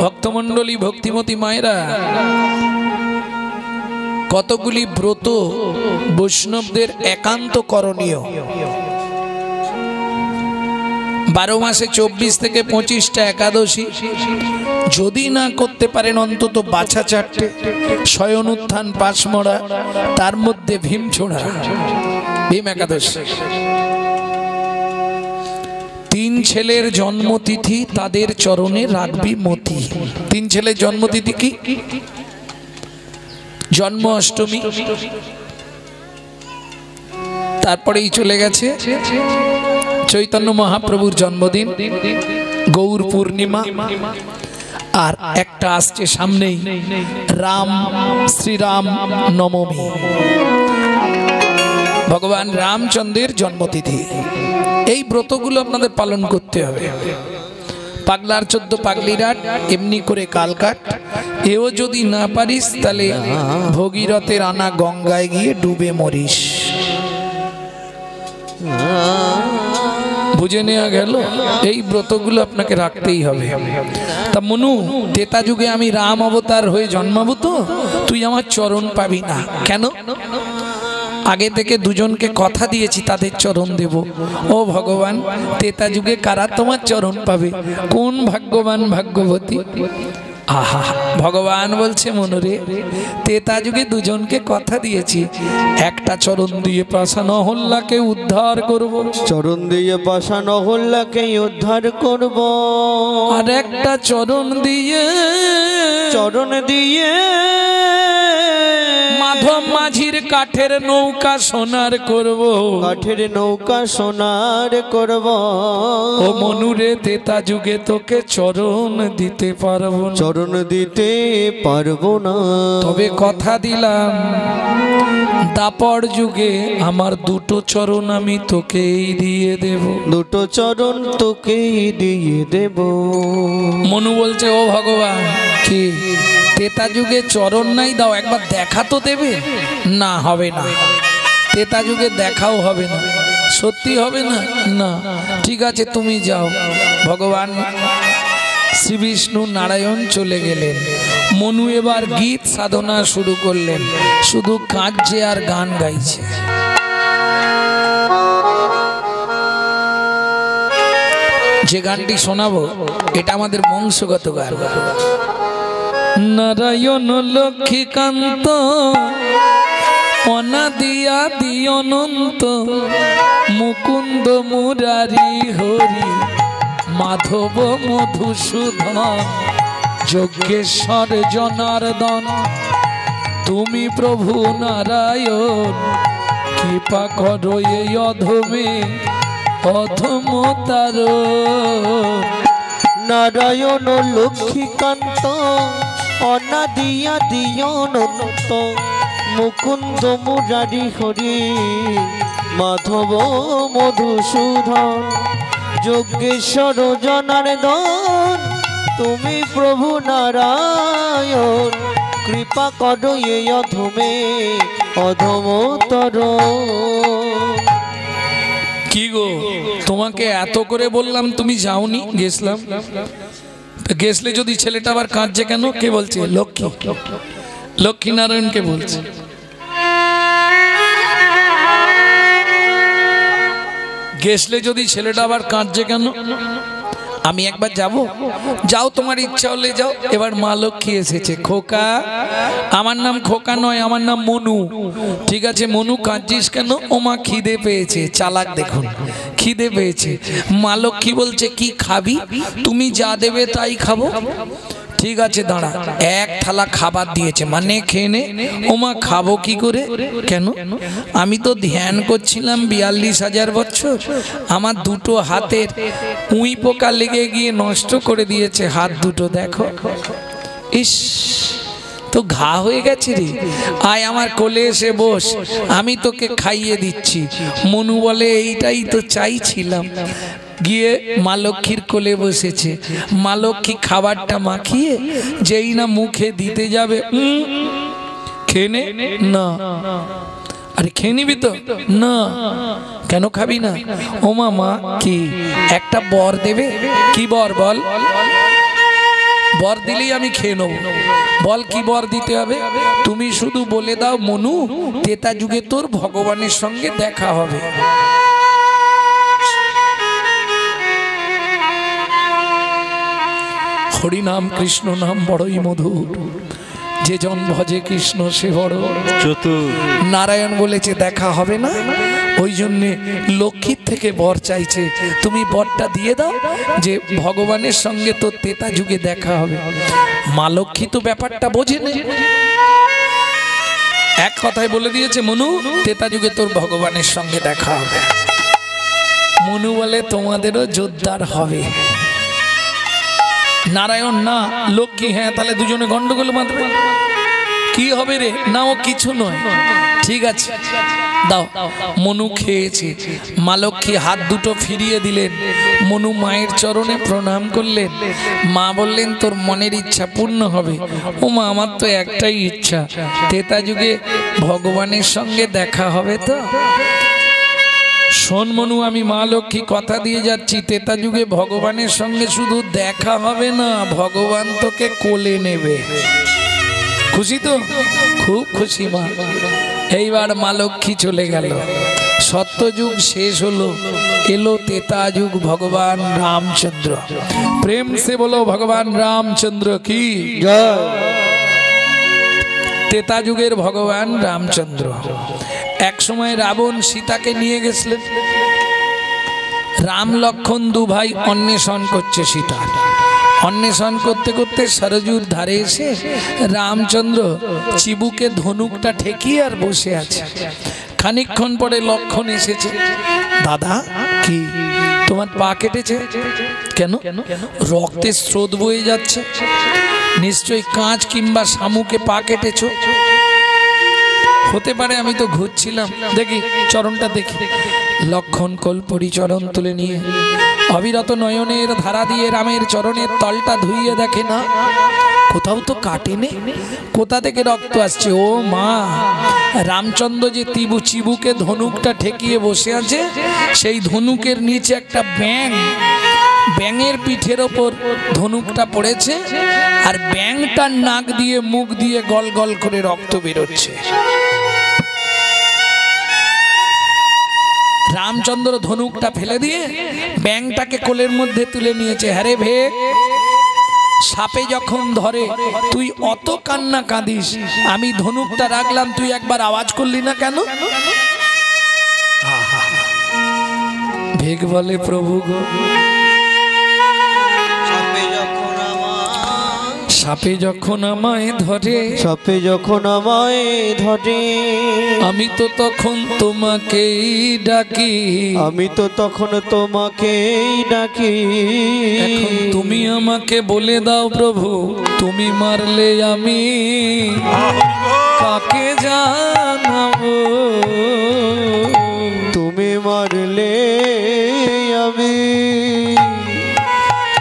ভক্তমণ্ডলী ভক্তিমতী মায়েরা, কতগুলি ব্রত বৈষ্ণবদের একান্ত করণীয়। 12 মাসে 24 থেকে 25টা একাদশী যদি না করতে পারেন অন্তত বাছা 4টে, শয়ন উত্থান পাশমরা, তার মধ্যে ভীম ছোড়া, ভীম একাদশী। 3 ছেলের জন্মতিথি, তাদের চরণে রাখবি মতি। 3 ছেলের জন্মতিথি কি? জন্ম অষ্টমী, তারপরেই চলে গেছে চৈতন্য মহাপ্রভুর জন্মদিন, গৌর পূর্ণিমা, আর একটা আসছে সামনেই শ্রীরাম নবমী, ভগবান রামচন্দ্রের জন্মতিথি। এই ব্রতগুলো আপনাদের পালন করতে হবে। পাগলার 14 পাগলিরাট, এমনি করে কালকাট। এও যদি না পারিস তাহলে ভগীরথের আনা গঙ্গায় গিয়ে ডুবে মরিস। বুঝে নেওয়া গেল? এই ব্রতগুলো আপনাকে রাখতেই হবে। তা মনু, ত্রেতা যুগে আমি রাম অবতার হয়ে জন্মাবো তো তুই আমার চরণ পাবি না কেন? আগে থেকে দুজনকে কথা দিয়েছি তাদের চরণ দেব। ও ভগবান, ত্রেতা যুগে কারা তোমার চরণ পাবে? কোন ভাগ্যবান ভাগ্যবতী? আহা, ভগবান বলছে মনুরে, ত্রেতা যুগে দুজনকে কথা দিয়েছি, একটা চরণ দিয়ে পাষাণ অহল্যাকে উদ্ধার করব, চরণ দিয়ে পাষাণ অহল্যাকে উদ্ধার করব, আর একটা চরণ দিয়ে মাধব মাঝির কাঠের নৌকা সোনার করব, কাঠের নৌকা সোনার করব। ও মনুরে, ত্রেতা যুগে তোকে চরণ দিতে পারবো না, চরণ দিতে পারবো না, তবে কথা দিলাম দাপর যুগে আমার 2টো চরণ আমি তোকেই দিয়ে দেব, 2টো চরণ তোকেই দিয়ে দেব। মনু বলছে, ও ভগবান, কি ত্রেতা যুগে চরণ নাই, দাও একবার দেখা তো দেবে? না, হবে না, ত্রেতা যুগে দেখাও হবে না। সত্যি হবে না? না, ঠিক আছে তুমি যাও। ভগবান শ্রী বিষ্ণু নারায়ণ চলে গেলেন। মনু এবার গীত সাধনা শুরু করলেন, শুধু কাঁদছে আর গান গাইছে। যে গানটি শোনাবো এটা আমাদের বংশগত গান। নারায়ণ লক্ষ্মীকান্ত অনাদি আদি অনন্ত, মুকুন্দ মুরারি হরি মাধব মধুসূদন, যজ্ঞেশ্বর জনার্দন তুমি প্রভু নারায়ণ, কৃপা করো এই অধমে অধমতার। নারায়ণ লক্ষ্মীকান্ত অনাদি আদি অনন্ত, মুকুন্দ মুরারি হরি মাধব মধুসূদন, যজ্ঞেশ্বর জনার্দন তুমি প্রভু নারায়ণ, কৃপা করো এই অধমে অধমতর। কি গো, তোমাকে এত করে বললাম তুমি যাওনি, গেছলাম। গেছলে যদি ছেলেটা আবার কাঁদছে কেন? কে বলছে? লক্ষ্মী নারায়ণকে বলছে। গেছলে যদি ছেলেটা আবার কাঁদছে কেন? আমি একবার যাব। যাও, তোমার ইচ্ছা হলে যাও। এবার মা লক্ষ্মী এসেছে। খোকা, আমার নাম খোকা নয়, আমার নাম মনু। ঠিক আছে মনু, কাঁদছিস কেন? ও মা, খিদে পেয়েছে। চালাক দেখুন, খিদে পেয়েছে। মা লক্ষ্মী বলছে, কি খাবি? তুমি যা দেবে তাই খাবো। ঠিক আছে দাঁড়া, এক থালা খাবার দিয়েছে, মানে খেয়ে নে। ও মা, খাবো কি করে? কেন? আমি তো ধ্যান করছিলাম 42,000 বছর, আমার 2টো হাতের উই পোকা লেগে গিয়ে নষ্ট করে দিয়েছে হাত 2টো, দেখো। ইস, তো ঘা হয়ে গেছে রে, আয় আমার কোলে এসে বস, আমি তোকে খাইয়ে দিচ্ছি। মনু বলে, এইটাই তো চাইছিলাম। গিয়ে মা লক্ষ্মীর কোলে বসেছে। মা লক্ষ্মী খাবারটা মাখিয়ে যেই না মুখে দিতে যাবে, খেয়ে নে না। আরে খেয়ে নিবি তো? না। কেন খাবি না? ও মামা কি একটা বর দেবে? কি বর বল? বর দিলেই আমি খেয়ে নেব। বল কি বর দিতে হবে? তুমি শুধু বলে দাও মনু, ত্রেতা যুগে তোর ভগবানের সঙ্গে দেখা হবে। হরি নাম কৃষ্ণ নাম বড়ই মধুর, যে জন ভজে কৃষ্ণ সে বড় চতুর। নারায়ণ বলেছে দেখা হবে না, ওই জন্যে লক্ষ্মীর থেকে বর চাইছে, তুমি বরটা দিয়ে দাও যে ভগবানের সঙ্গে তোর ত্রেতা যুগে দেখা হবে। মা লক্ষ্মী তো ব্যাপারটা বোঝে না, এক কথায় বলে দিয়েছে মনু, ত্রেতা যুগে তোর ভগবানের সঙ্গে দেখা হবে। মনু বলে তোমাদেরও জোরদার হবে। নারায়ণ না, লক্ষ্মী হ্যাঁ, তাহলে দুজনে গন্ডগোল বাঁধবে। কি হবে রে? না ও কিছু নয়, ঠিক আছে দাও। মনু খেয়েছে, মা লক্ষ্মী হাত দুটো ফিরিয়ে দিলেন, মনু মায়ের চরণে প্রণাম করলেন। মা বললেন তোর মনের ইচ্ছা পূর্ণ হবে। ও মা, আমার তো একটাই ইচ্ছা, ত্রেতা যুগে ভগবানের সঙ্গে দেখা হবে। তো শোন মনু, আমি মা লক্ষ্মী কথা দিয়ে যাচ্ছি, ত্রেতা যুগে ভগবানের সঙ্গে শুধু দেখা হবে না, ভগবান তোকে কোলে নেবে। খুশি তো? খুব খুশি মা। এইবার মা লক্ষ্মী চলে গেল, সত্যযুগ শেষ হলো, এলো ত্রেতা যুগ, ভগবান রামচন্দ্র। প্রেম সে বলো ভগবান রামচন্দ্র কি জয়। ত্রেতা যুগের ভগবান রামচন্দ্র। এক সময় রাবণ সীতাকে নিয়ে গেছিলেন, রাম লক্ষণ দু ভাই অন্বেষণ করছে সীতা। অন্বেষণ করতে করতে সরজুর ধারে এসে রামচন্দ্র চিবুকে ধনুকটা ঠেকিয়ে আর বসে আছে। খানিকক্ষণ পরে লক্ষণ এসেছে, দাদা কি তোমার পা কেটেছে কেন? রক্তের স্রোত বয়ে যাচ্ছে, নিশ্চয়ই কাঁচ কিংবা শামুকে পা কেটেছ। হতে পারে, আমি তো ঘুরছিলাম, দেখি চরণটা দেখি। লক্ষণ কল্পরি চরণ তুলে নিয়ে অবিরত নয়নের ধারা দিয়ে রামের চরণের তলটা ধুইয়ে দেখে, না কোথাও তো কাটেনি, কোথা থেকে রক্ত আসছে? ও মা, রামচন্দ্র যে চিবুকে ধনুকটা ঠেকিয়ে বসে আছে, সেই ধনুকের নিচে একটা ব্যাঙ, ব্যাঙের পিঠের ওপর ধনুকটা পড়েছে, আর ব্যাঙটার নাক দিয়ে মুখ দিয়ে গল গল করে রক্ত বেরোচ্ছে। রামচন্দ্র ধনুকটা ফেলে দিয়ে ব্যাঙটাকে কোলের মধ্যে তুলে নিয়েছে। হ্যারে ভেক, সাপে যখন ধরে তুই অত কান্না কাঁদিস, আমি ধনুকটা রাখলাম, তুই একবার আওয়াজ করলি না কেন? ভেক বলে প্রভু গো, সাপে যখন আমায় ধরে, সাপে যখন আমায় ধরে, আমি তো তখন তোমাকেই ডাকি, আমি তো তখন তোমাকেই ডাকি। এখন তুমি আমাকে বলে দাও প্রভু, তুমি মারলে আমি কাকে জানাবো? তুমি মারলে আমি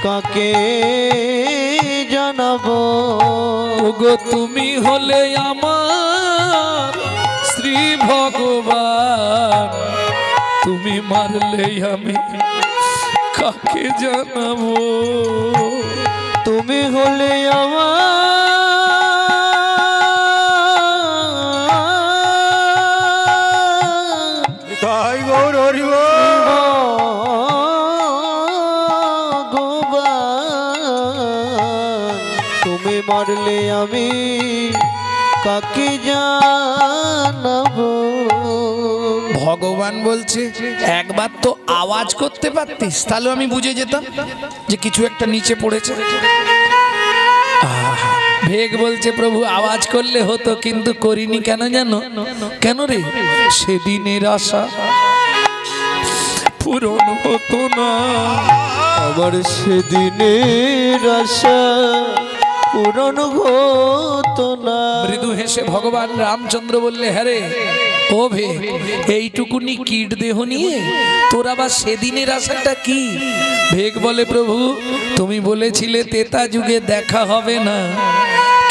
কাকে জানাবো? ওগো তুমি হলে আমার শ্রী ভগবান, তুমি মারলে আমি কাকে জানাবো? তুমি হলে আমার তাই গৌর হরিব তুমি মারলে আমি কাকে জানাবো? ভগবান বলছে একবার তো আওয়াজ করতে পারতিস, তাহলে আমি বুঝে যেতাম যে কিছু একটা নিচে পড়েছে। ভেগ বলছে প্রভু আওয়াজ করলে হতো, কিন্তু করিনি কেন জানো? কেন রে? সেদিনের আশা পূরণ হতো না আমার, সেদিনের আশা পূরণ হতো না। মৃদু হেসে ভগবান রামচন্দ্র বললে, হ্যাঁ রে ও ভে, এইটুকুনি কীট দেহ নিয়ে তোর আবার সেদিনের আশাটা কি? ভেগ বলে প্রভু তুমি বলেছিলে ত্রেতা যুগে দেখা হবে না,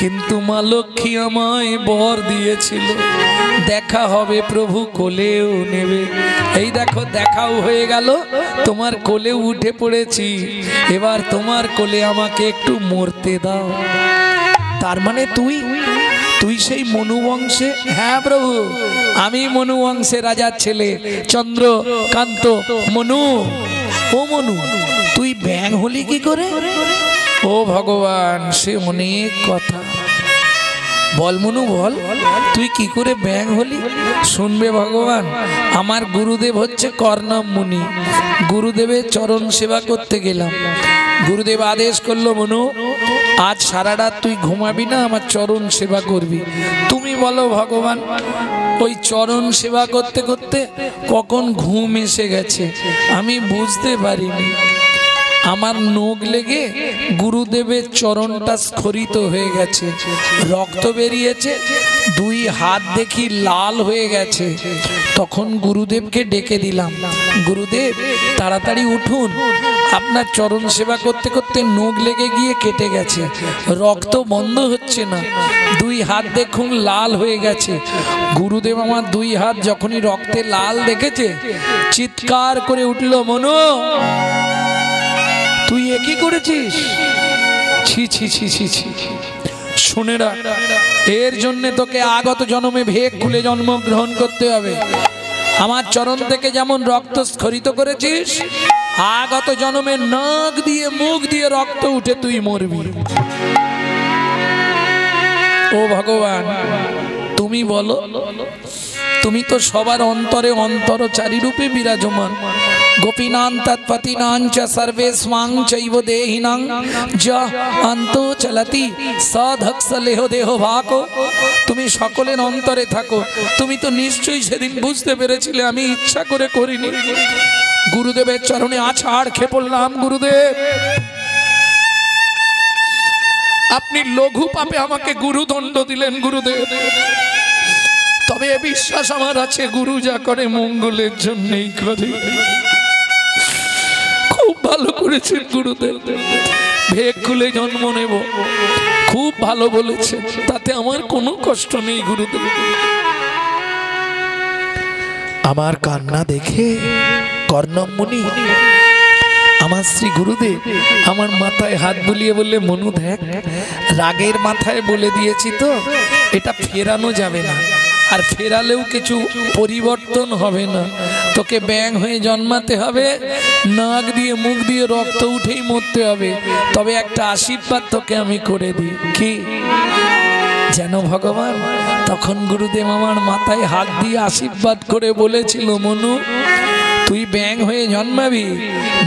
কিন্তু মা লক্ষ্মী আমায় বর দিয়েছিল দেখা হবে প্রভু কোলেও নেবে। এই দেখো দেখাও হয়ে গেল, তোমার কোলে উঠে পড়েছি, এবার তোমার কোলে আমাকে একটু মরতে দাও। তার মানে তুই সেই মনু বংশে? হ্যাঁ প্রভু, আমি মনু বংশে রাজার ছেলে চন্দ্রকান্ত মনু। ও মনু, তুই ব্যাং হলি কি করে? ও ভগবান, সে অনেক কথা। বল মনু বল, তুই কি করে ব্যাং হলি? শুনবে ভগবান, আমার গুরুদেব হচ্ছে কর্ণম মুনি। গুরুদেবের চরণ সেবা করতে গেলাম, গুরুদেব আদেশ করলো মনু আজ সারা রাত তুই ঘুমাবি না, আমার চরণ সেবা করবি। তুমি বলো ভগবান, ওই চরণ সেবা করতে করতে কখন ঘুম এসে গেছে আমি বুঝতে পারিনি। আমার নখ লেগে গুরুদেবের চরণটা স্খলিত হয়ে গেছে, রক্ত বেরিয়েছে, দুই হাত দেখি লাল হয়ে গেছে। তখন গুরুদেবকে ডেকে দিলাম, গুরুদেব তাড়াতাড়ি উঠুন, আপনার চরণ সেবা করতে করতে নখ লেগে গিয়ে কেটে গেছে, রক্ত বন্ধ হচ্ছে না, দুই হাত দেখুন লাল হয়ে গেছে। গুরুদেব আমার দুই হাত যখনই রক্তে লাল দেখেছে চিৎকার করে উঠল, মনু তুই এ কি করেছিস? ছি ছি ছি ছি ছি। শুনে রাখ, এর জন্য তোকে আগত জন্মে ভেগ খুলে জন্মগ্রহণ করতে হবে। আমার চরণ থেকে যেমন রক্ত স্খলিত করেছিস, আগত জন্মে নাক দিয়ে মুখ দিয়ে রক্ত উঠে তুই মরবি। ও ভগবান, তুমি বলো, তুমি তো সবার অন্তরে অন্তরচারী রূপে বিরাজমান। গোপীনাং তৎপতিনাং চ সর্বেস্বাং চৈব দেহিনাং যা অন্তু চলতি সধক্সলেহ দেহ ভাকো। তুমি সকলের অন্তরে থাকো। তুমি তো নিশ্চয়ই সেদিন বুঝতে পেরেছিলে আমি ইচ্ছা করে করিনি। গুরুদেবের চরণে আছাড় খেয়ে পড়লাম, গুরুদেব আপনি লঘু পাপে আমাকে গুরুদণ্ড দিলেন গুরুদেব, তবে এ বিশ্বাস আমার আছে গুরু যা করে মঙ্গলের জন্যই করে। খুব ভালো করেছেন গুরুদেব, ভেগ খুলে জন্ম নেব, খুব ভালো বলেছেন, তাতে আমার কোনো কষ্ট নেই গুরুদেব। আমার কান্না দেখে কর্ণম মুনি, আমার শ্রী গুরুদেব আমার মাথায় হাত বুলিয়ে বললে, মনু দেখ রাগের মাথায় বলে দিয়েছি তো, এটা ফেরানো যাবে না, আর ফেরালেও কিছু পরিবর্তন হবে না, তোকে ব্যাং হয়ে জন্মাতে হবে, নাক দিয়ে মুখ দিয়ে রক্ত উঠেই মরতে হবে। তবে একটা আশীর্বাদ তোকে আমি করে দিই, কি যেন ভগবান? তখন গুরুদেব আমার মাথায় হাত দিয়ে আশীর্বাদ করে বলেছিল, মনু তুই ব্যাং হয়ে জন্মাবি,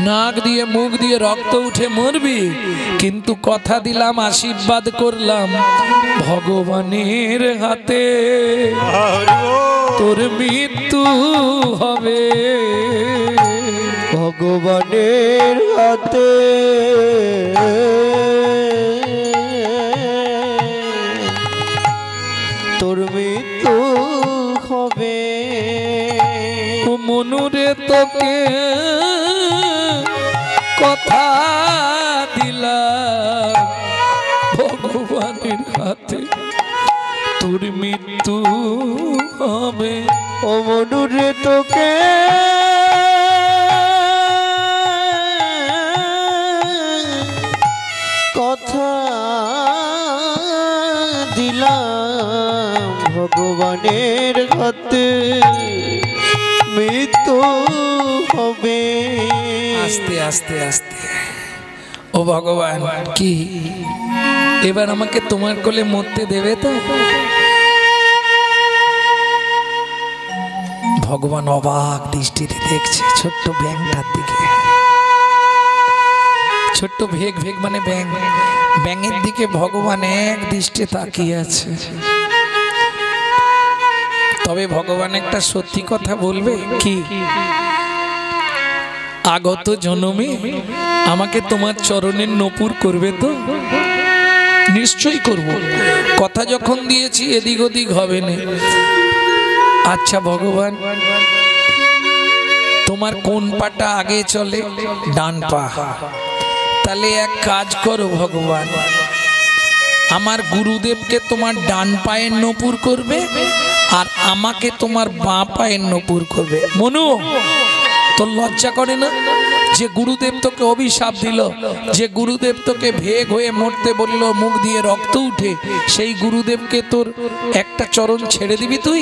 নাক দিয়ে মুখ দিয়ে রক্ত উঠে মরবি, কিন্তু কথা দিলাম, আশীর্বাদ করলাম, ভগবানের হাতে তোর মৃত্যু হবে, ভগবানের হাতে তোর মৃত্যু হবে। ও মনুরে তোকে কথা দিলাম, ভগবানের হাতে তোর মৃত্যু হবে। ও মনুরে তোকে কথা দিলাম, ভগবানের হাতে মৃত্যু হবে। আস্তে আস্তে আস্তে। ও ভগবান, কি এবার আমাকে তোমার কোলে মরতে দেবে তো? ভগবান অবাক দৃষ্টিতে দেখছে ছোট্ট ব্যাঙটার দিকে। ছোট্ট ভেগ, ভেগ মানে ব্যাঙ, ব্যাঙের দিকে ভগবান এক দৃষ্টে তাকিয়ে আছে। তবে ভগবান একটা সত্যি কথা বলবে, কি আগত জন্মে আমাকে তোমার চরণের নপুর করবে তো? নিশ্চয়ই করব, কথা যখন দিয়েছি এদিক ওদিক হবে না। আচ্ছা ভগবান, তোমার কোন পাটা আগে চলে? ডান পা। তাহলে এক কাজ করো ভগবান, আমার গুরুদেবকে তোমার ডান পায়ের নপুর করবে আর আমাকে তোমার বাঁ পায়ের নপুর করবে। মনু, তোর লজ্জা করে না? যে গুরুদেব তোকে অভিশাপ দিল, যে গুরুদেব তোকে ভেগ হয়ে মরতে বলল, মুখ দিয়ে রক্ত উঠে, সেই গুরুদেবকে তোর একটা চরণ ছেড়ে দিবি তুই?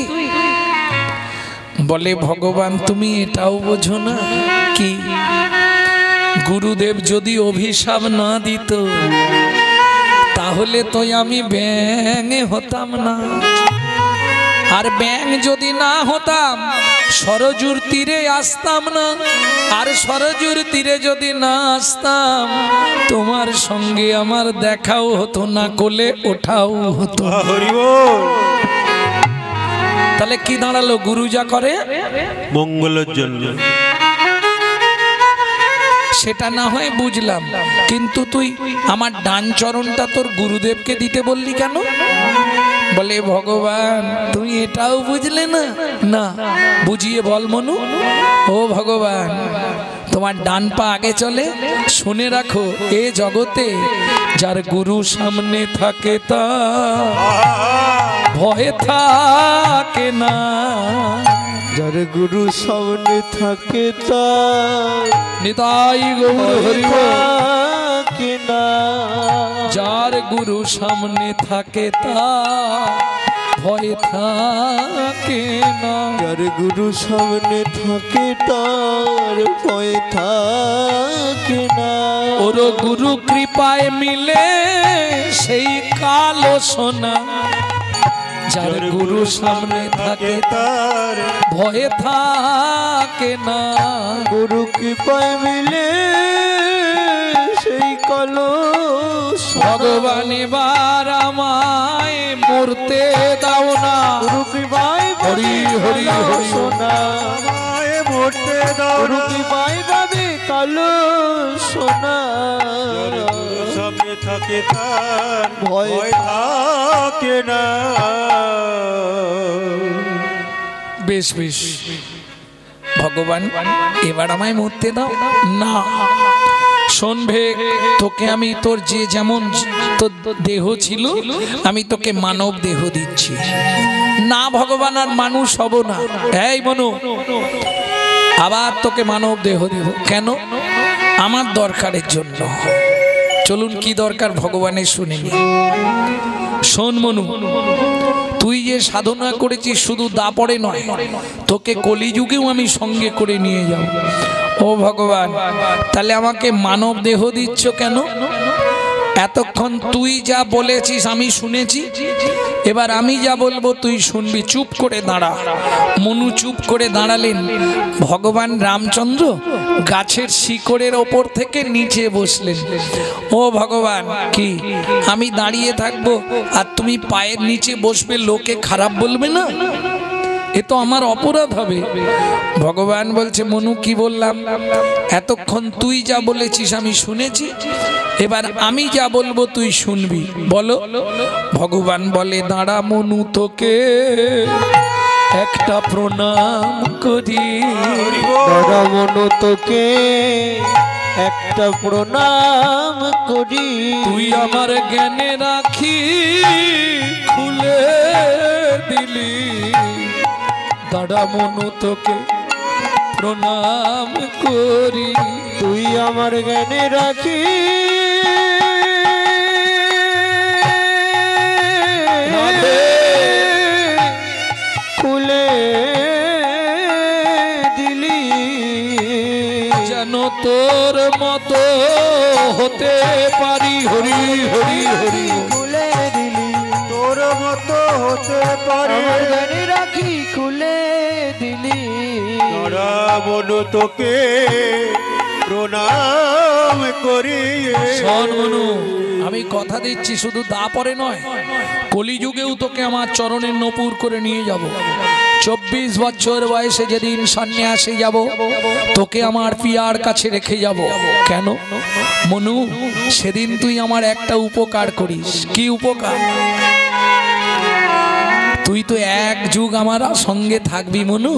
বলে ভগবান তুমি এটাও বোঝো না কি? গুরুদেব যদি অভিশাপ না দিত তাহলে তো আমি ব্যাঙে হতাম না, আর ব্যাঙ যদি না হতাম সরজুর তীরে আসতাম না, আর সরজুর তীরে যদি না আসতাম তোমার সঙ্গে আমার দেখাও হতো না, কোলে ওঠাও হতো। তাহলে কি দাঁড়ালো? গুরু যা করে মঙ্গলের জন্য। সেটা না হয় বুঝলাম, কিন্তু তুই আমার ডান চরণটা তোর গুরুদেবকে দিতে বললি কেন? বলে ভগবান তুমি এটাও বুঝলে না? না, বুঝিয়ে বল মনু। ও ভগবান, তোমার ডান পা আগে চলে। শুনে রাখো, এ জগতে যার গুরু সামনে থাকে তা ভয়ে থাকে না। যার গুরু সামনে থাকে তার নিতাই গৌর হরি থাকে না। যার গুরু সামনে থাকে তার ভয় থাকে না। যার গুরু সামনে থাকে তার ভয় থাকে না। ওর গুরু কৃপায় মিলে সেই কালো সোনা। যার গুরু সামনে থাকে তার ভয় থাকে না। গুরু কৃপায় মিলে সেই কালো ভগবান এবার আমায় মরতে দাও না। গুরু কৃপায় হরি হরি হরি সোনা মরতে দাও। গুরু কৃপায় পাবে কালো সোনা। সামনে থাকে তার ভয় ভয় থাকে না। বেশ বেশ, ভগবান এবার আমায় মরতে দাও না। শোনবে, তোকে আমি তোর যে যেমন তোর দেহ ছিল আমি তোকে মানব দেহ দিচ্ছি না। ভগবান আর মানুষ হব না। এই মনু, আবার তোকে মানব দেহ দেব। কেন? আমার দরকারের জন্য। চলুন, কি দরকার ভগবানের শুনে নি। শোন মনু, তুই যে সাধনা করেছিস শুধু দাপরে নয়, তোকে কলিযুগেও আমি সঙ্গে করে নিয়ে যাব। ও ভগবান, তাহলে আমাকে মানব দেহ দিচ্ছ কেন? এতক্ষণ তুই যা বলেছিস আমি শুনেছি, এবার আমি যা বলবো তুই শুনবি। চুপ করে দাঁড়া। মনু চুপ করে দাঁড়ালেন। ভগবান রামচন্দ্র গাছের শিকড়ের ওপর থেকে নিচে বসলেন। ও ভগবান, কি আমি দাঁড়িয়ে থাকবো আর তুমি পায়ের নিচে বসবে, লোকে খারাপ বলবে না? এ তো আমার অপরাধ হবে। ভগবান বলছে, মনু কি বললাম? এতক্ষণ তুই যা বলেছিস আমি শুনেছি, এবার আমি যা বলবো তুই শুনবি। বলো। ভগবান বলে, দাঁড়া মনু, তোকে একটা প্রণাম করি। দাঁড়া মনু, তোকে একটা প্রণাম করি। তুই আমার জ্ঞানে রাখি খুলে দিলি। দাঁড়া মনু, তোকে প্রণাম করি। তুই আমার জ্ঞানে রাখি খুলে দিলি। যেন তোর মতো হতে পারি। হরি হরি হরি। খুলে দিলি। তোর মতো হতে পারে। আমার জ্ঞানে রাখি খুলে দিলি। দাঁড়া মনু, তোকে প্রণাম করি। শোন মনু, আমি কথা দিচ্ছি, শুধু দাপরে নয়, কলিযুগেও তোকে আমার চরণের নপুর করে নিয়ে যাব। 24 বছর বয়সে যেদিন সন্ন্যাসে যাব, তোকে আমার পিয়ার কাছে রেখে যাব। কেন মনু? সেদিন তুই আমার একটা উপকার করিস। কি উপকার? তুই তো এক যুগ আমার সঙ্গে থাকবি মনু,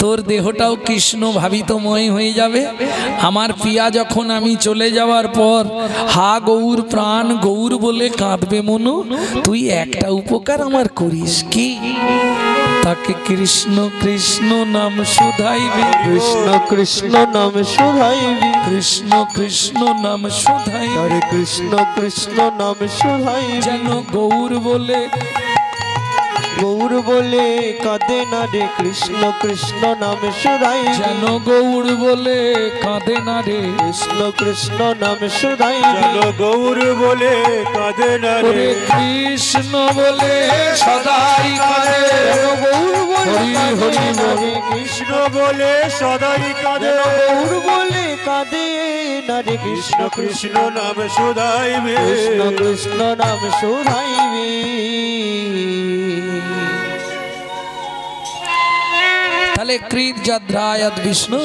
তোর দেহটাও কৃষ্ণ ভাবিতময় হয়ে যাবে। আমার পিয়া যখন আমি চলে যাওয়ার পর হা গৌর প্রাণ গৌর বলে কাঁদবে মনু, তুই একটা উপকার আমার করিস। কি? তাকে কৃষ্ণ কৃষ্ণ নাম শুধাইবি, কৃষ্ণ কৃষ্ণ নাম শুধাইবি, কৃষ্ণ কৃষ্ণ নাম শুধাইবি, হরে কৃষ্ণ কৃষ্ণ নাম শুধাইবি, যেন গৌর বলে গৌর বলে কাঁদে না রে, কৃষ্ণ কৃষ্ণ নাম শুধাইবি, যেন গৌর বলে কাঁদে না রে, কৃষ্ণ কৃষ্ণ নাম শুধাইবি, চলো গৌর বলে কাঁদে না রে, ওরে কৃষ্ণ বলে সদাই কাঁদে, গৌর বলে হরি হরি বলে কৃষ্ণ বলে সদাই কাঁদে, গৌর বলে কাঁদে না রে, কৃষ্ণ কৃষ্ণ নাম শুধাইবে, কৃষ্ণ কৃষ্ণ নাম শুধাইবি। তাহলে কৃত যাদ্রায়াদ বিষ্ণু,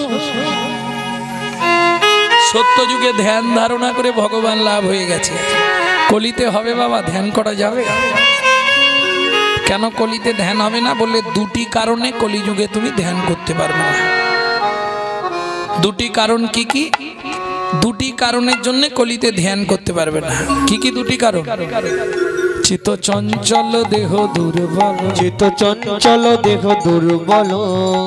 সত্য যুগে ধ্যান ধারণা করে ভগবান লাভ হয়ে গেছে। কলিতে হবে বাবা, ধ্যান করা যাবে? কেন কলিতে ধ্যান হবে না? বললে দুটি কারণে কলিযুগে তুমি ধ্যান করতে পারবে না। দুটি কারণ কি কি? দুটি কারণের জন্য কলিতে ধ্যান করতে পারবে না। কি কি দুটি কারণ? চিত্ত চঞ্চল দেহ দুর্বল, চিত্ত চঞ্চল দেহ দুর্বল,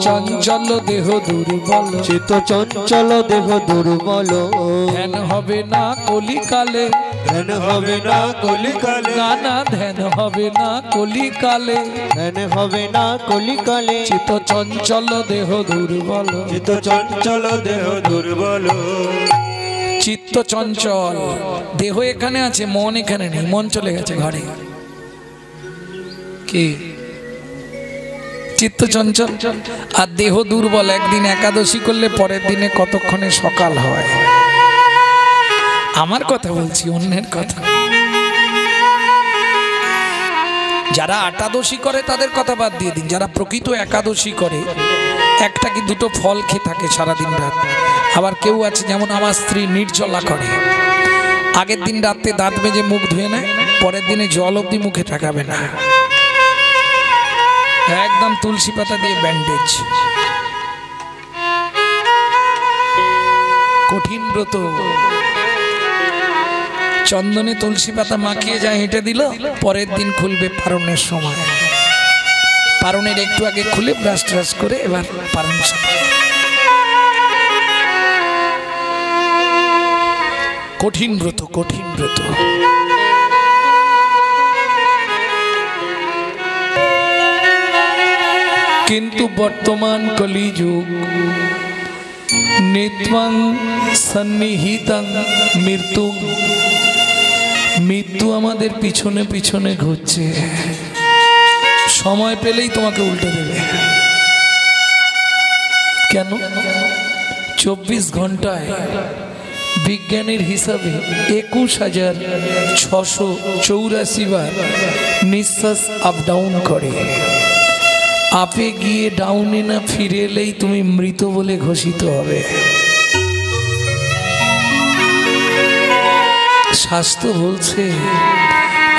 চঞ্চল দেহ দুর্বল, চিত্ত চঞ্চল দেহ দুর্বল, ধ্যান হবে না কলিকালে, ধ্যান হবে না কলিকালে, না না ধ্যান হবে না কলিকালে, ধ্যান হবে না কলিকালে, চিত্ত চঞ্চল দেহ দুর্বল, চিত্ত চঞ্চল দেহ দুর্বল, চিত্ত চঞ্চল, দেহ এখানে আছে মন এখানে নেই, মন চলে গেছে ঘরে। কি? চিত্ত চঞ্চল আর দেহ দুর্বল। একদিন একাদশী করলে পরের দিনে কতক্ষণে সকাল হয়। আমার কথা বলছি, অন্যের কথা। যারা একাদশী করে তাদের কথা বাদ দিয়ে দিন, যারা প্রকৃত একাদশী করে একটা কি দুটো ফল খেয়ে থাকে সারাদিন রাত। আবার কেউ আছে যেমন আমার স্ত্রী নির্জলা করে, আগের দিন রাতে দাঁত মেজে মুখ ধুয়ে নেয়, পরের দিনে জল অবধি মুখে ঠাকাবে না, একদম তুলসী পাতা দিয়ে ব্যান্ডেজ। কঠিন ব্রত। চন্দনে তুলসী পাতা মাখিয়ে যায় হেঁটে দিল, পরের দিন খুলবে পারণের সময়, পারণের একটু আগে খুলে ব্রাশ ট্রাশ করে এবার পারণ। কঠিন ব্রত, কঠিন ব্রত। কিন্তু বর্তমান কলিযুগ নিত্যং সন্নিহিতং মৃত্যু, মৃত্যু আমাদের পিছনে পিছনে ঘুরছে, সময় পেলেই তোমাকে উল্টে দেবে। কেন? 24 ঘন্টায় বিজ্ঞানের হিসাবে 21,684 বার নিঃশ্বাস আপ ডাউন করে। আপে গিয়ে ডাউনে না ফিরে এলেই তুমি মৃত বলে ঘোষিত হবে। শাস্ত্র বলছে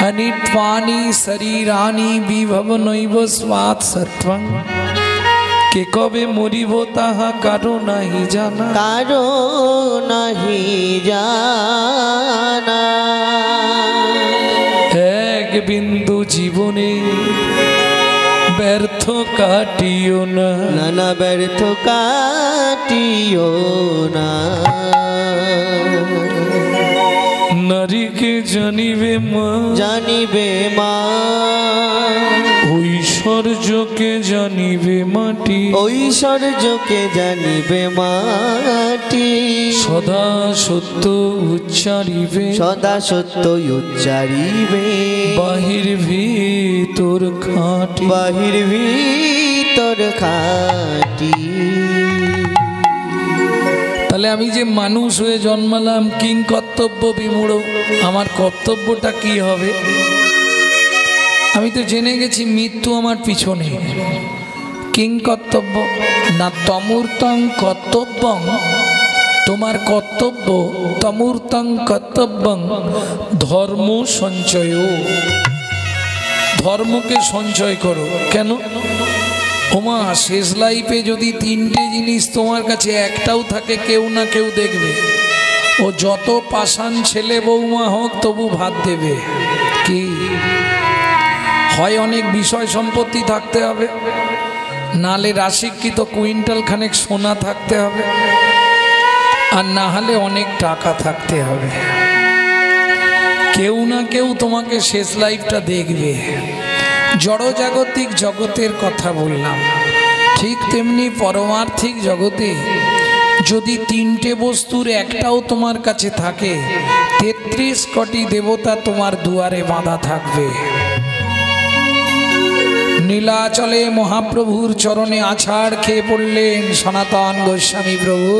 অনিত্বানি শরীরানি বিভব নৈব স্বাৎ সত্বং, কে কবে মরিব তাহা কারো নাহি জানা, কারো নাহি জানা। এক বিন্দু জীবনে ব্যর্থ কাটিও না, নানা ব্যর্থ কাটিও না। নারীকে জানিবে মা, জানিবে মা, ঐশ্বর্যকে জানিবে মাটি, ঐশ্বর্যকে জানিবে মাটি। সদা সত্য উচ্চারিবে, সদা সত্য উচ্চারিবে, বাহির ভিতর খাঁটি, বাহির ভিতর খাঁটি। তাহলে আমি যে মানুষ হয়ে জন্মালাম কিং কর্তব্য বিমূঢ়, আমার কর্তব্যটা কি হবে? আমি তো জেনে গেছি মৃত্যু আমার পিছনে। কিং কর্তব্য না তমূর্তং কর্তব্যং, তোমার কর্তব্য তমূর্তং কর্তব্যং ধর্ম সঞ্চয়, ধর্মকে সঞ্চয় করো। কেন? ওমা, শেষ লাইফে যদি তিনটে জিনিস তোমার কাছে একটাও থাকে, কেউ না কেউ দেখবে। ও যত পাষাণ ছেলে বৌমা হোক তবু ভাত দেবে। কি হয়? অনেক বিষয় সম্পত্তি থাকতে হবে, নালে রাশিকৃত কুইন্টাল খানেক সোনা থাকতে হবে, আর না হলে অনেক টাকা থাকতে হবে। কেউ না কেউ তোমাকে শেষ লাইফটা দেখবে। জড়জাগতিক জগতের কথা বললাম, ঠিক তেমনি পরমার্থিক জগতে যদি তিনটে বস্তুর একটাও তোমার কাছে থাকে, ৩৩ কোটি দেবতা তোমার দুয়ারে বাঁধা থাকবে। নীলাচলে মহাপ্রভুর চরণে আছাড় খেয়ে পড়লেন সনাতন গোস্বামী প্রভু।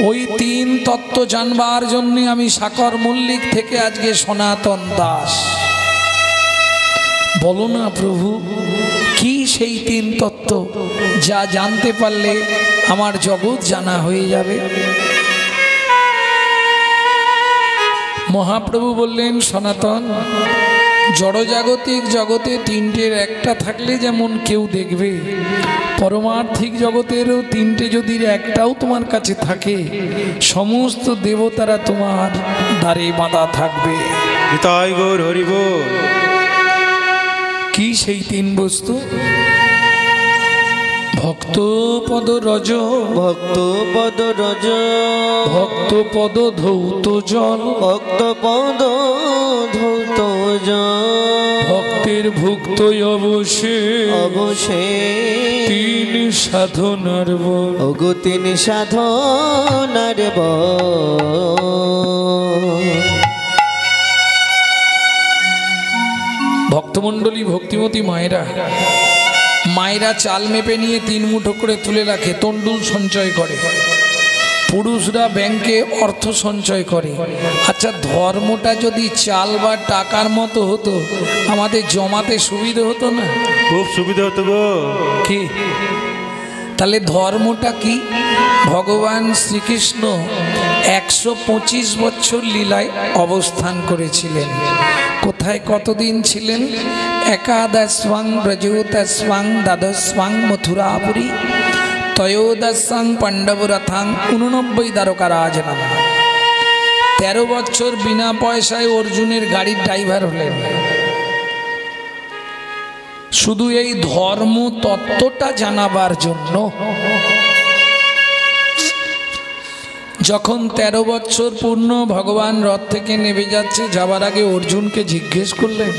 ওই তিন তত্ত্ব জানবার জন্য আমি সাকর মল্লিক থেকে আজকে সনাতন দাস। বলো না প্রভু, কি সেই তিন তত্ত্ব যা জানতে পারলে আমার জগৎ জানা হয়ে যাবে? মহাপ্রভু বললেন, সনাতন, জড়জাগতিক জগতে তিনটের একটা থাকলে যেমন কেউ দেখবে, পরমার্থিক জগতেরও তিনটে যদি একটাও তোমার কাছে থাকে, সমস্ত দেবতারা তোমার দ্বারে বাঁধা থাকবে। নিতাই গৌর হরি বল। কি সেই তিন বস্তু? ভক্ত পদ রজ, ভক্ত পদ রজ, ভক্ত পদ ধৌত জল, ভক্ত পদ ধৌত জল, ভক্তের ভুক্ত অবশে অবশে তিন সাধনার বল। ওগো তিন সাধনার বল। ভক্তমণ্ডলী, ভক্তিমতী মায়েরা, মায়েরা চাল মেপে নিয়ে 3 মুঠো করে তুলে রাখে, তন্ডুল সঞ্চয় করে। পুরুষরা ব্যাংকে অর্থ সঞ্চয় করে। আচ্ছা, ধর্মটা যদি চাল বা টাকার মতো হতো, আমাদের জমাতে সুবিধা হতো না? খুব সুবিধা হতো গো। কি তাহলে ধর্মটা কি? ভগবান শ্রীকৃষ্ণ 125 বছর লীলায় অবস্থান করেছিলেন। কোথায় কতদিন ছিলেন? একাদশং ব্রজোতস্বাং দ্বাদশং মথুরাপুরী ত্রয়োদশং পাণ্ডবরথাং 89 দ্বারকা রাজনাম। 13 বছর বিনা পয়সায় অর্জুনের গাড়ির ড্রাইভার হলেন। শুধু এই ধর্ম তত্ত্বটা জানাবার জন্য। যখন 13 বছর পূর্ণ, ভগবান রথ থেকে নেমে যাচ্ছে, যাবার আগে অর্জুনকে জিজ্ঞেস করলেন,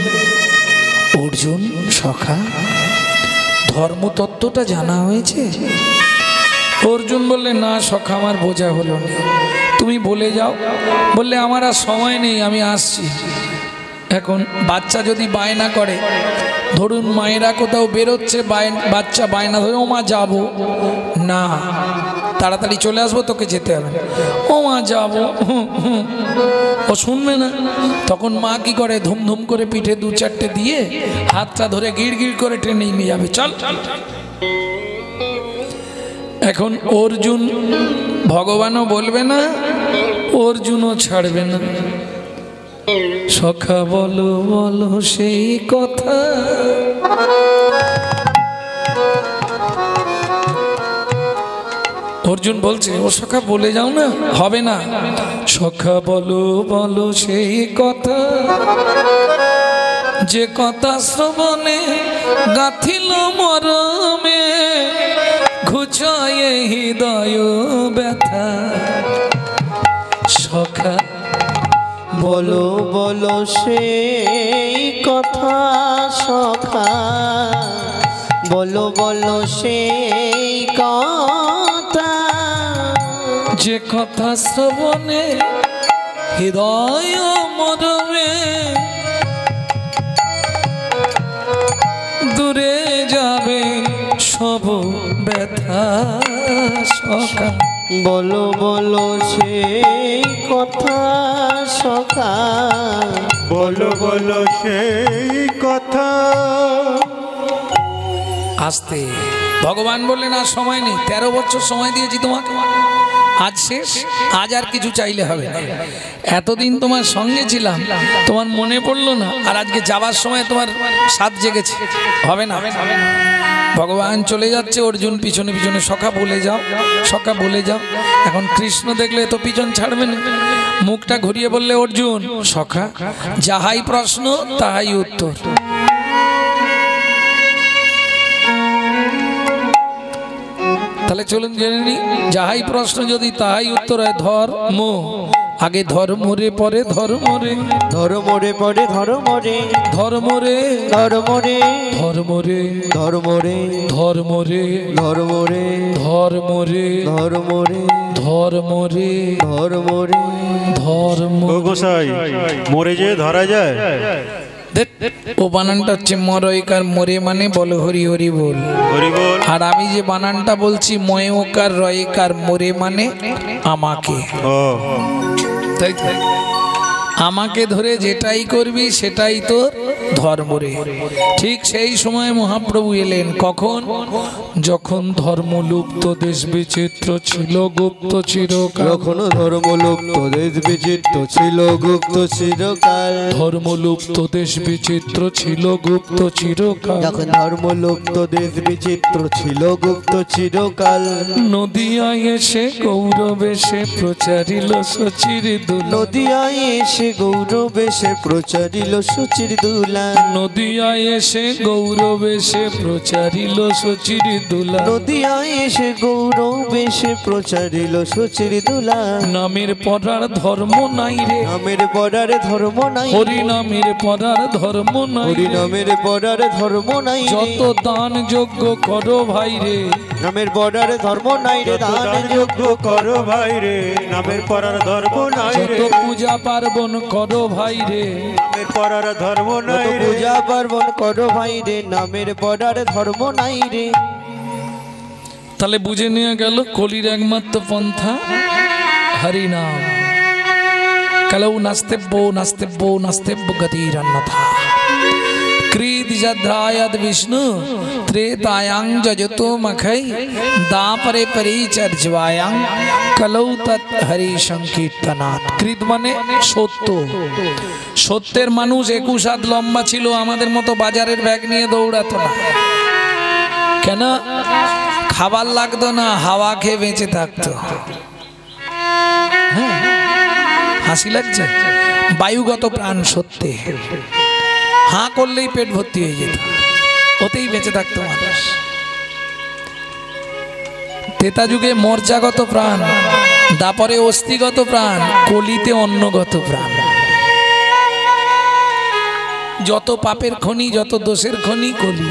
অর্জুন সখা, ধর্মতত্ত্বটা জানা হয়েছে? অর্জুন বললে, না সখা, আমার বোঝা হলো না, তুমি বলে যাও। বললে, আমার আর সময় নেই, আমি আসছি। এখন বাচ্চা যদি বায়না করে, ধরুন মায়েরা কোথাও বেরোচ্ছে, বাচ্চা বায়না ধরে, ও মা যাবো না, তাড়াতাড়ি চলে আসবো, তোকে যেতে হবে। ও মা যাবো, ও শুনবে না। তখন মা কি করে, ধুমধুম করে পিঠে 2-4টে দিয়ে হাতটা ধরে গিড় গিড় করে টেনে নিয়ে যাবে, চল। এখন অর্জুন, ভগবানও বলবে না, অর্জুনও ছাড়বে না। সখা বলো বলো সেই কথা, অর্জুন বলছে, ও সখা বলে যাও না, হবে না। সখা বলো বলো সেই কথা, যে কথা শ্রবণে গাথিল মরমে, ঘুচায় হৃদয় ব্যথা। সখা বলো বলো সেই কথা, সখা বলো বলো সেই কথা, যে কথা শ্রবণে হৃদয় মরমে, দূরে যাবে সব ব্যথা। সখা বলো বলো সেই কথা, সখা বলো বলো সেই কথা। আসতে ভগবান বললেন, আর সময় নেই, 13 বছর সময় দিয়েছি তোমাকে, আজ শেষ, আজ আর কিছু চাইলে হবে না। এতদিন তোমার সঙ্গে ছিলাম, তোমার মনে পড়লো না, আর আজকে যাবার সময় তোমার সাধ জেগেছে, হবে না। ভগবান চলে যাচ্ছে, অর্জুন পিছনে পিছনে সখা বলে যাও, সখা বলে যাও। এখন কৃষ্ণ দেখলে তো পিছন ছাড়বে না, মুখটা ঘুরিয়ে বললে অর্জুন সখা যাহাই প্রশ্ন তাহাই উত্তর। তাহলে চলুন জেনে নি, যাহাই প্রশ্ন যদি তাহাই উত্তর হয়, ধর্ম আগে ধর্মরে পরে ধর্মরে, ধর্মরে পরে ধর্মরে, ধর্মরে ধর্মরে, ধর্মরে, ধর্মরে, ধর্মরে, ধর্মরে, ধর্মরে, ধর্মরে, ধর্মরে, ধর্মরে, ধর্ম। ও গোসাই, মরে যে ধরা যায়? ও বানানটা হচ্ছে মরইকার মোরে মানে বলো হরি হরি বল। হরি বল। আর আমি যে বানানটা বলছি ময়কার রয়কার মোরে মানে আমাকে। ও তাই তো? আমাকে ধরে যেটাই করবি সেটাই তোর ধর্ম রে। ঠিক সেই সময় মহাপ্রভু এলেন, কখন? যখন ধর্মলুপ্ত দেশ বিচিত্র ছিল গুপ্ত চিরকাল। যখন ধর্মলুপ্ত দেশ বিচিত্র ছিল গুপ্ত চিরকাল। ধর্মলুপ্ত দেশ বিচিত্র ছিল গুপ্ত চিরকাল। যখন ধর্মলুপ্ত দেশ বিচিত্র ছিল গুপ্ত চিরকাল। নদিয়ায় এসে গৌরবেশে প্রচারিল সচির দুলা। নদিয়ায় এসে গৌরবেশে প্রচারিল সচির দুলা। নদিয়ায় এসে গৌরবেশে প্রচারিল সচির দুলা। নদিয়ায় এসে গৌরবেশে প্রচারিল সচির দুলা। নামের পড়ার ধর্ম নাই রে, নামের পড়ার ধর্ম নাই। হরি নামের পড়ার ধর্ম নাই হরি রে। নামের পড়ার ধর্ম নাই রে। যত দান যোগ্য করো ভাই রে, নামের পড়ার ধর্ম নাই রে। দান যোগ্য করো ভাই রে, নামের পরার ধর্ম নাই রে। যত পূজা পার্বণ করো ভাই রে, নামের পরার ধর্ম নাই রে। পূজা পার্বণ করো ভাই রে। নামের পড়ার ধর্ম নাই রে। তাহলে বুঝে নিয়ে গেল কলির একমাত্র পন্থা হরি নাম। কলৌ নাস্তেব্যো নাস্তেব্যো নাস্তেব্য গতিরন্যথা। কৃত যদ্ধায়দ বিষ্ণু ত্রেতায়াং যজতো মখৈ দাপরে পরিচর্যবায়াং কলৌ তৎ হরি সংকীর্তনাৎ। কৃত মানে সত্য। সত্যের মানুষ 21 হাত লম্বা ছিল, আমাদের মতো বাজারের ব্যাগ নিয়ে দৌড়াতো না। কেন? খাবার লাগতো না, হাওয়া খেয়ে বেঁচে থাকতো। হ্যাঁ, হাসি লাগছে? বায়ুগত প্রাণ সত্যে, হাঁ করলেই পেট ভর্তি হয়ে যেত, ওতেই বেঁচে থাকতো মানুষ। ত্রেতা যুগে মর্যাগত প্রাণ, দাপরে অস্থিগত প্রাণ, কলিতে অন্নগত প্রাণ। যত পাপের খনি, যত দোষের খনি কলি।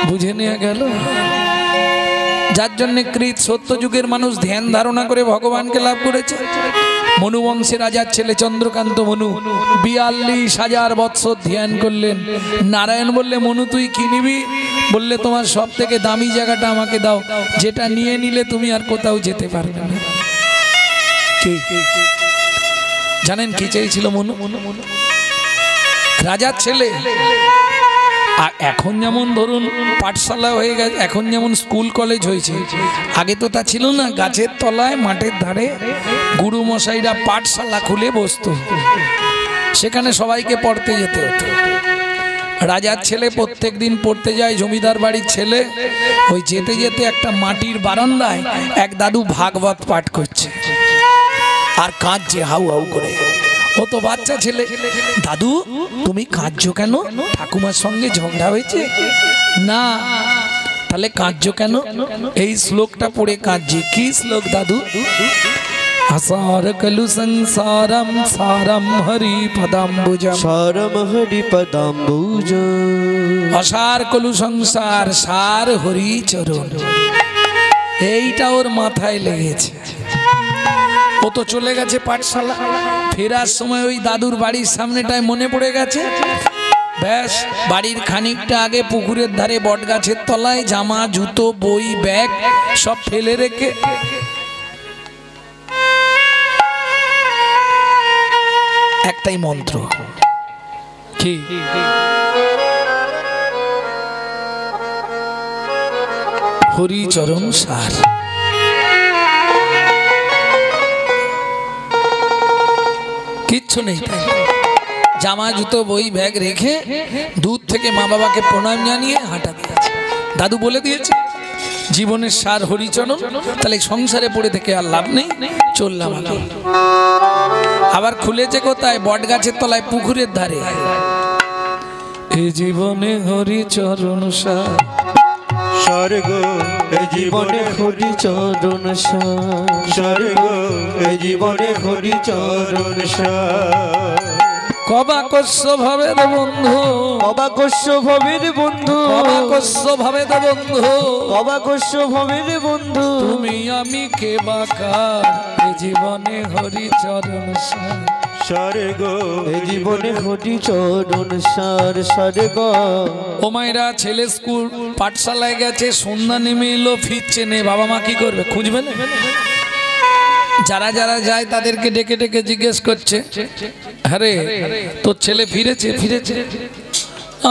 বুঝে নেওয়া গেল? যার জন্য কৃত সত্য যুগের মানুষ ধ্যান ধারণা করে ভগবানকে লাভ করেছে। মনু বংশের রাজার ছেলে চন্দ্রকান্ত মনু 42,000 বৎসর ধ্যান করলেন। নারায়ণ বললে, মনু তুই কি নিবি? বললে, তোমার সব থেকে দামি জায়গাটা আমাকে দাও, যেটা নিয়ে নিলে তুমি আর কোথাও যেতে পারবে না। কি জানেন কি চেয়েছিল মনু? রাজার ছেলে। আর এখন যেমন ধরুন পাঠশালা হয়ে গেছে, এখন যেমন স্কুল কলেজ হয়েছে, আগে তো তা ছিল না। গাছের তলায় মাঠের ধারে গুরু মশাইরা পাঠশালা খুলে বসতো, সেখানে সবাইকে পড়তে যেতে হতো। রাজার ছেলে প্রত্যেক দিন পড়তে যায়, জমিদার বাড়ির ছেলে। ওই যেতে যেতে একটা মাটির বারান্দায় এক দাদু ভাগবত পাঠ করছে আর কাঁদছে হাউ হাউ করে। ও তো বাচ্চা ছেলে। দাদু তুমি কাঁদছো কেন? ঠাকুমার সঙ্গে ঝগড়া হয়েছে? না। তাহলে কাঁদছো কেন? এই শ্লোকটা পড়ে কাঁদছি। কি শ্লোক দাদু? আসার কলু সংসারম সারম হরি পদাম্বুজম। সারম হরি পদাম্বুজ। অসার কলু সংসার, সার হরি চরণ। এইটা ওর মাথায় লেগেছে। ও তো চলে গেছে পাঠশালা, ফেরার সময় ওই দাদুর বাড়ির সামনেটায় মনে পড়ে গেছে। ব্যাস, বাড়ির খানিকটা আগে পুকুরের ধারে বট গাছের তলায় জামা জুতো বই ব্যাগ সব ফেলে রেখে একটাই মন্ত্র। কি? হরিচরণ সার। কিচ্ছু নেই, জামা জুতো বই ব্যাগ রেখে দূর থেকে মা বাবাকে প্রণাম জানিয়ে হাঁটা দিয়েছে। দাদু বলে দিয়েছে জীবনের সার হরিচরণ, তাহলে সংসারে পড়ে থেকে আর লাভ নেই, চললাম। আবার খুলেছে কোথায়? বট গাছের তলায়, পুকুরের ধারে। এ জীবনে হরিচরণ সার, স্বর্গ এ জীবনে হরিচরণ সার, স্বর্গ এ জীবনে হরিচরণ সার। কবাকস্য ভাবের বন্ধু, অবাকস্য ভবের বন্ধু, কবাকস্য ভাবের বন্ধু, অবাকস্য ভবের বন্ধু, তুমি আমি কে বাকার, এ জীবনে হরিচরণ সার। স্বর্গ এ জীবনে হরিচরণ সার, স্বর্গ। ও মায়েরা, ছেলে স্কুল পাঠশালায় গেছে, সন্ধ্যা নেমে এলো, ফিরছে নে, বাবা মা কি করবে? খুঁজবে না? যারা যারা যায় তাদেরকে ডেকে ডেকে জিজ্ঞেস করছে, আরে তোর ছেলে ফিরেছে? ফিরেছে।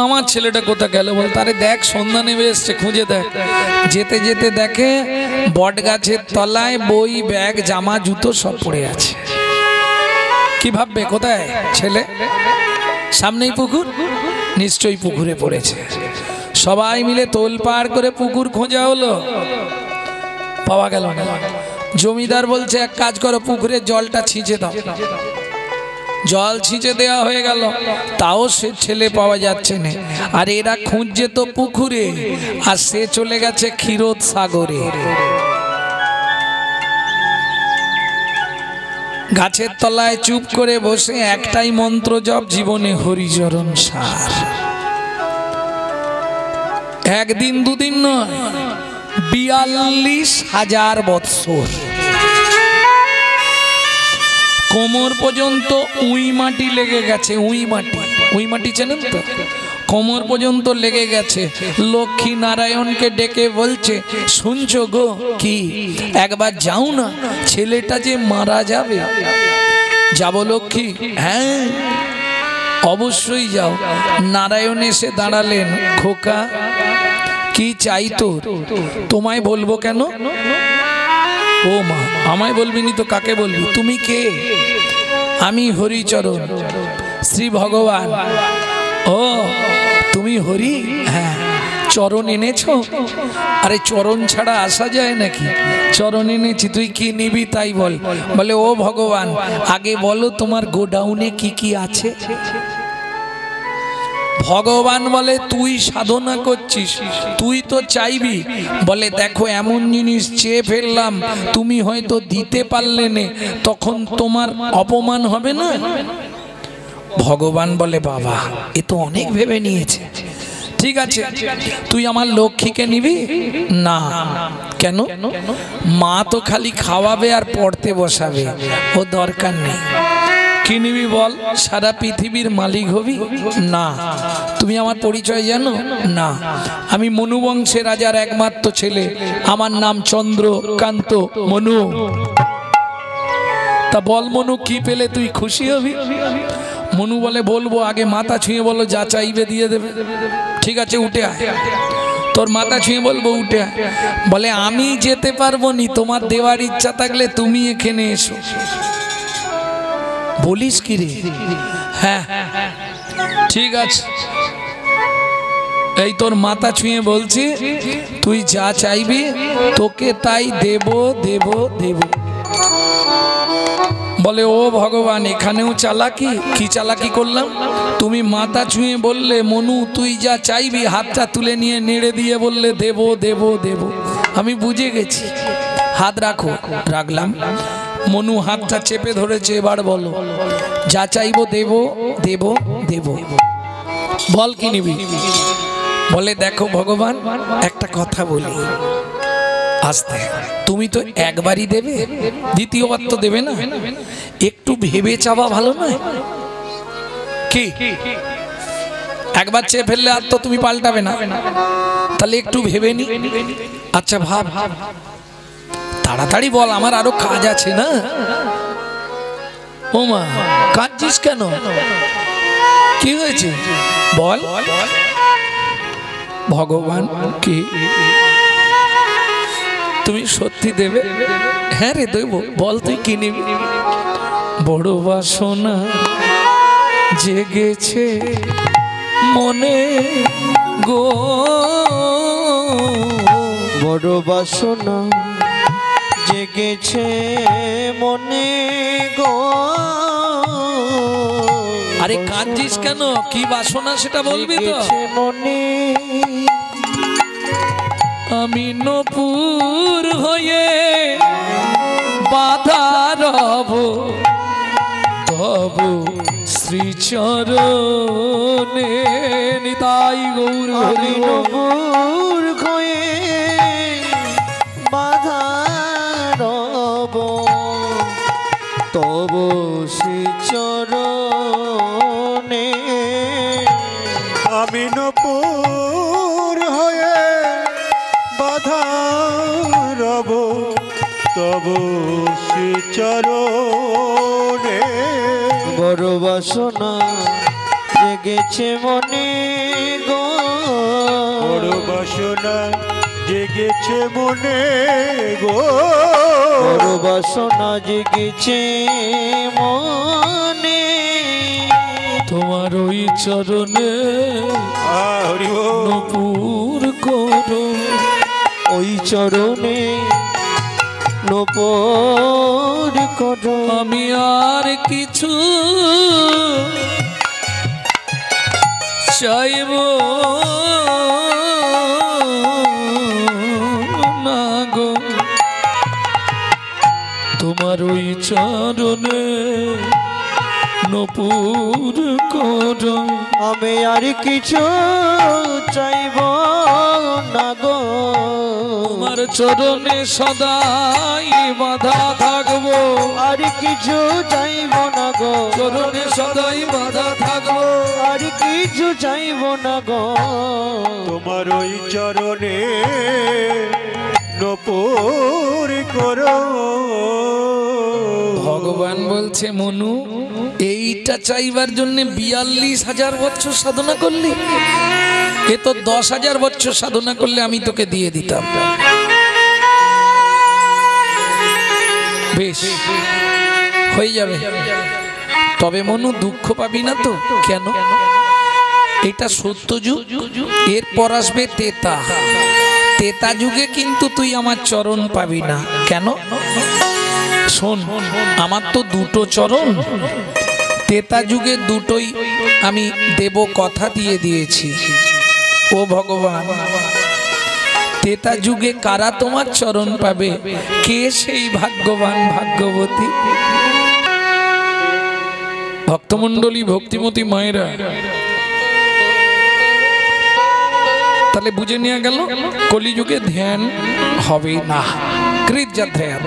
আমার ছেলেটা কোথা গেল বল? তারে দেখ, সন্ধ্যা নেমে এসছে, খুঁজে দেখ। যেতে যেতে দেখে বট গাছের তলায় বই ব্যাগ জামা জুতো সব পড়ে আছে। কি ভাববে কোথায় ছেলে? সামনেই পুকুর, নিশ্চয়ই পুকুরে পড়েছে। সবাই মিলে তোলপাড় করে পুকুর খোঁজা হলো, পাওয়া গেল না। জমিদার বলছে এক কাজ করো, পুকুরের জলটা ছিঁচে দাও। জল ছিঁচে দেওয়া হয়ে গেল, তাও সে ছেলে পাওয়া যাচ্ছে না। আর এরা খুঁজছে তো পুকুরে, আর সে চলে গেছে ক্ষীরোদ সাগরে। গাছের তলায় চুপ করে বসে একটাই মন্ত্র জপ, জীবনে হরিচরণ সার। একদিন দুদিন নয়, 42,000 বৎসর। কোমর পর্যন্ত উই মাটি লেগে গেছে, উই মাটি। উই মাটি চেনেন তো? কোমর পর্যন্ত লেগে গেছে। লক্ষ্মী নারায়ণকে ডেকে বলছে, শুনছো গো? কি? একবার যাও না, ছেলেটা যে মারা যাবে। যাবো লক্ষ্মী? হ্যাঁ অবশ্যই যাও। নারায়ণ এসে দাঁড়ালেন, খোকা কি চাই তোর? তোমায় বলবো কেন? ও মা, আমায় বলবিনি তো কাকে বলবি? তুমি কে? আমি হরিচরণ, শ্রী ভগবান। ও তুমি হরি? হ্যাঁ। চরণ এনেছো? আরে চরণ ছাড়া আসা যায় নাকি? চরণ এনেছি, তুই কি নিবি তাই বল। বলে ও ভগবান, আগে বলো তোমার গোডাউনে কি কি আছে। ভগবান বলে তুই সাধনা করছিস, তুই তো চাইবি। বলে দেখো এমন জিনিস চেয়ে ফেললাম, তুমি হয়তো দিতে পারলে না, তখন তোমার অপমান হবে না। ভগবান বলে বাবা এ তো অনেক ভেবে নিয়েছে। ঠিক আছে, তুই আমার লক্ষ্মীকে নিবি না? কেন? মা তো খালি খাওয়াবে আর পড়তে বসাবে, ও দরকার নেই। কি নিবি বল? সারা পৃথিবীর মালিক হবি? না। তুমি আমার পরিচয় জানো? না। আমি মনু বংশের রাজার একমাত্র ছেলে, আমার নাম চন্দ্রকান্ত মনু। তা বল মনু, কি পেলে তুই খুশি হবি? মনু বলে বলবো, আগে মাথা ছুঁয়ে বলো, যা চাইবে দিয়ে দেবে। ঠিক আছে উঠে আয়। তোর মাথা ছুঁয়ে বলবো উঠে আয়। বলে আমি যেতে পারবো নি, তোমার দেওয়ার ইচ্ছা থাকলে তুমি এখানে এসো। বলিস কি রে? হ্যাঁ ঠিক আছে, এই তোর মাথা ছুঁয়ে বলছি, তুই যা চাইবি তোকে তাই দেব দেব দেব। বলে ও ভগবান, এখানেও চালাকি? কি চালাকি করলাম? তুমি মাথা ছুঁয়ে বললে মনু তুই যা চাইবি, হাতটা তুলে নিয়ে নেড়ে দিয়ে বললে দেব দেব দেব। আমি বুঝে গেছি, হাত রাখো। রাখলাম। মনু হাতটা চেপে ধরেছে, এবার বলো যা চাইবো দেব দেব দেব। বল কি নিবি? বলে দেখো ভগবান একটা কথা বলি, আস্তে, তুমি তো একবারই দেবে, দ্বিতীয়বার তো দেবে না। একটু ভেবে চাওয়া ভালো নয় কি? একবার চেয়ে ফেললে আর তো তুমি পাল্টাবে না, তাহলে একটু ভেবে নি। আচ্ছা ভাব, তাড়াতাড়ি বল, আমার আরো কাজ আছে না। ও মা, কাঁদছিস কেন? কি হয়েছে বল। ভগবান কি? তুমি সত্যি দেবে? হ্যাঁ রে দেব, বল তুই কি নিবি? বড় বাসনা জেগেছে মনে গো, বড় বাসনা জেগেছে মনে গো। আরে কাঁদছিস কেন? কি বাসনা সেটা বলবি তো? জেগেছে মনে, আমি নপুর হয়ে বাধা রব তব শ্রীচরণে। নিতাই গৌর আমি হরি বল। নপুর হয়ে বাধা রব তব শ্রীচরণে। আমি নপুর হয়ে বাধা রব তব শ্রীচরণে। বড় বাসনা জেগেছে মনে গো, বড় বাসনা জেগেছে মনে গো, বড় বাসনা জেগেছে মনে। তোমার ওই চরণে হরি বল। নপুর করো, ওই চরণে নপুর করো। আমি আর কিছু চাইব না গো, তোমার ওই চরণে নপুর করো। আমি আর কিছু চাইব না গো, তোমার চরণে সদাই বাধা থাকবো, আর কিছু চাইব না গো, চরণে সদাই বাধা থাকবো। আর কিছু চাইব না গো। তোমার ওই চরণে নপুর করো। ভগবান বলছে মনু, এইটা চাইবার জন্য 42,000 বছর সাধনা করলি? এ তো 10,000 বছর সাধনা করলে আমি তোকে দিয়ে দিতাম। বেশ হয়ে যাবে, তবে মনু দুঃখ পাবি না তো? কেন? এটা সত্য যুগ, এরপর আসবে তেতা। তেতা যুগে কিন্তু তুই আমার চরণ পাবি না। কেন? শোন, আমার তো দুটো চরণ, তেতা যুগে দুটোই আমি দেব কথা দিয়ে দিয়েছি। ও ভগবান, তেতা যুগে কারা তোমার চরণ পাবে? কে সেই ভাগ্যবান ভাগ্যবতী? ভক্তমণ্ডলী, ভক্তিমতী মায়েরা, তাহলে বুঝে নেওয়া গেল কলিযুগে ধ্যান হবে না, কৃত ধ্যান।